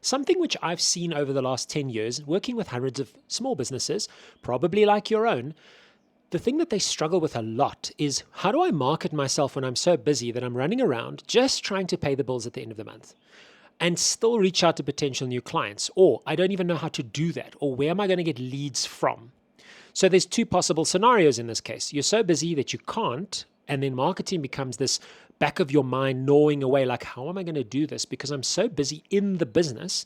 something which I've seen over the last 10 years, working with hundreds of small businesses, probably like your own, the thing that they struggle with a lot is, how do I market myself when I'm so busy that I'm running around just trying to pay the bills at the end of the month and still reach out to potential new clients? Or I don't even know how to do that. Or where am I going to get leads from? So there's two possible scenarios in this case. You're so busy that you can't, and then marketing becomes this back of your mind gnawing away, like, how am I going to do this? Because I'm so busy in the business,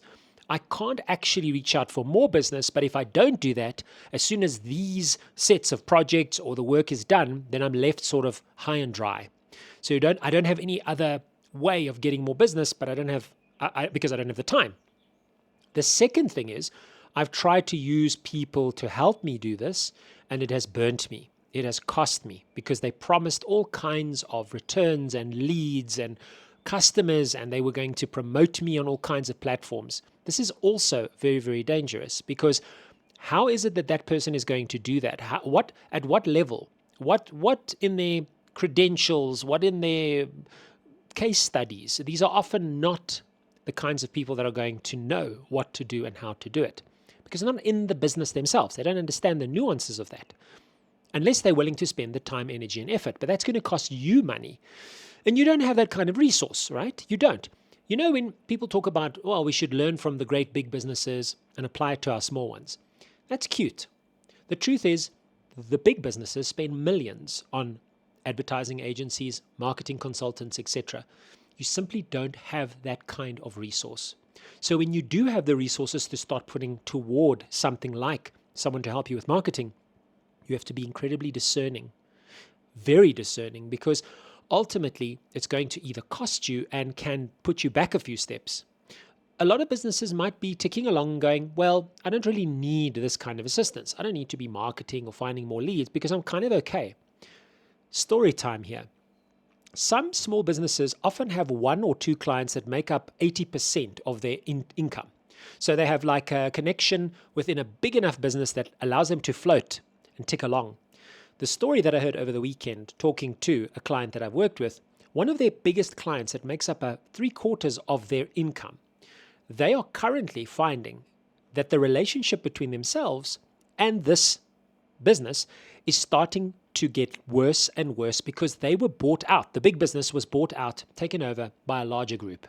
I can't actually reach out for more business. But if I don't do that, as soon as these sets of projects or the work is done, then I'm left sort of high and dry. So I don't have any other way of getting more business, but because I don't have the time. The second thing is, I've tried to use people to help me do this, and it has burnt me. It has cost me, because they promised all kinds of returns and leads and customers, and they were going to promote me on all kinds of platforms. This is also very, very dangerous, because how is it that that person is going to do that? At what level? What in their credentials? What in their case studies? These are often not the kinds of people that are going to know what to do and how to do it, because they're not in the business themselves. They don't understand the nuances of that, unless they're willing to spend the time, energy, and effort. But that's going to cost you money. And you don't have that kind of resource, right? You don't. You know, when people talk about, well, we should learn from the great big businesses and apply it to our small ones, that's cute. The truth is, the big businesses spend millions on advertising agencies, marketing consultants, etc. You simply don't have that kind of resource. So when you do have the resources to start putting toward something like someone to help you with marketing, you have to be incredibly discerning, very discerning, because ultimately it's going to either cost you and can put you back a few steps. A lot of businesses might be ticking along going, well, I don't really need this kind of assistance. I don't need to be marketing or finding more leads because I'm kind of okay. Story time here. Some small businesses often have one or two clients that make up 80% of their income. So they have like a connection within a big enough business that allows them to float and tick along. The story that I heard over the weekend, talking to a client that I've worked with, one of their biggest clients that makes up 3/4 of their income, they are currently finding that the relationship between themselves and this business is starting to get worse and worse, because they were bought out. The big business was bought out, taken over by a larger group.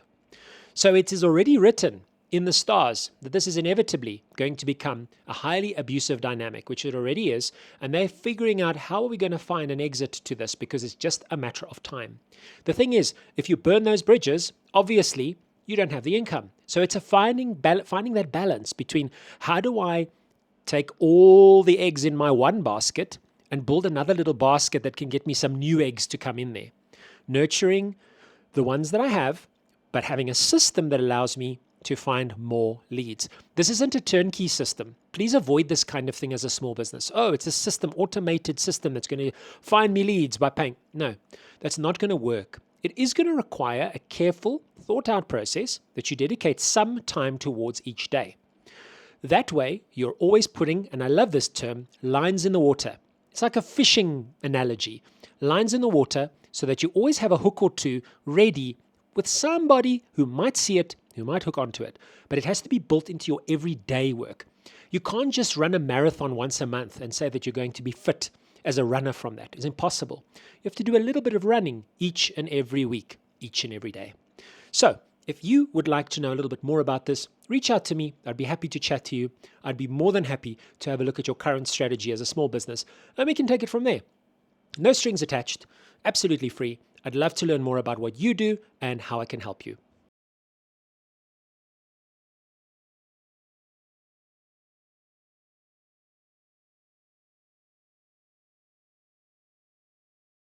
So it is already written in the stars that this is inevitably going to become a highly abusive dynamic, which it already is, and they're figuring out, how are we going to find an exit to this, because it's just a matter of time. The thing is, if you burn those bridges, obviously you don't have the income. So it's finding that balance between, how do I take all the eggs in my one basket and build another little basket that can get me some new eggs to come in there, nurturing the ones that I have, but having a system that allows me to find more leads. This isn't a turnkey system. Please avoid this kind of thing as a small business. Oh, it's a system, automated system that's going to find me leads by paying. No, that's not going to work. It is going to require a careful, thought-out process that you dedicate some time towards each day. That way, you're always putting, and I love this term, lines in the water. It's like a fishing analogy. Lines in the water, so that you always have a hook or two ready with somebody who might see it, who might hook onto it. But it has to be built into your everyday work. You can't just run a marathon once a month and say that you're going to be fit as a runner from that. It's impossible. You have to do a little bit of running each and every week, each and every day. So if you would like to know a little bit more about this, reach out to me. I'd be happy to chat to you. I'd be more than happy to have a look at your current strategy as a small business, and we can take it from there. No strings attached, absolutely free. I'd love to learn more about what you do and how I can help you.